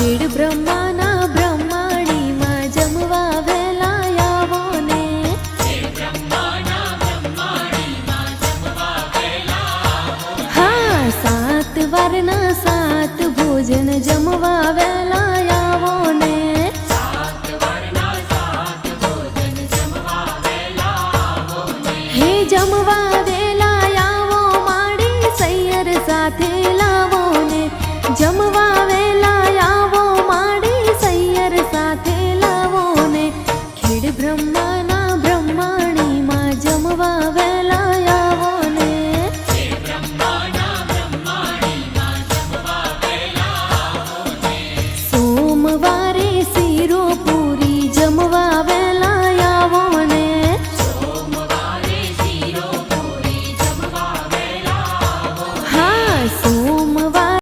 ખેડ બ્રહ્માના બ્રહ્માણીમાં જમવા વહેલા આવો ને. હા, 7 વારના 7 ભોજન જમવા વહેલા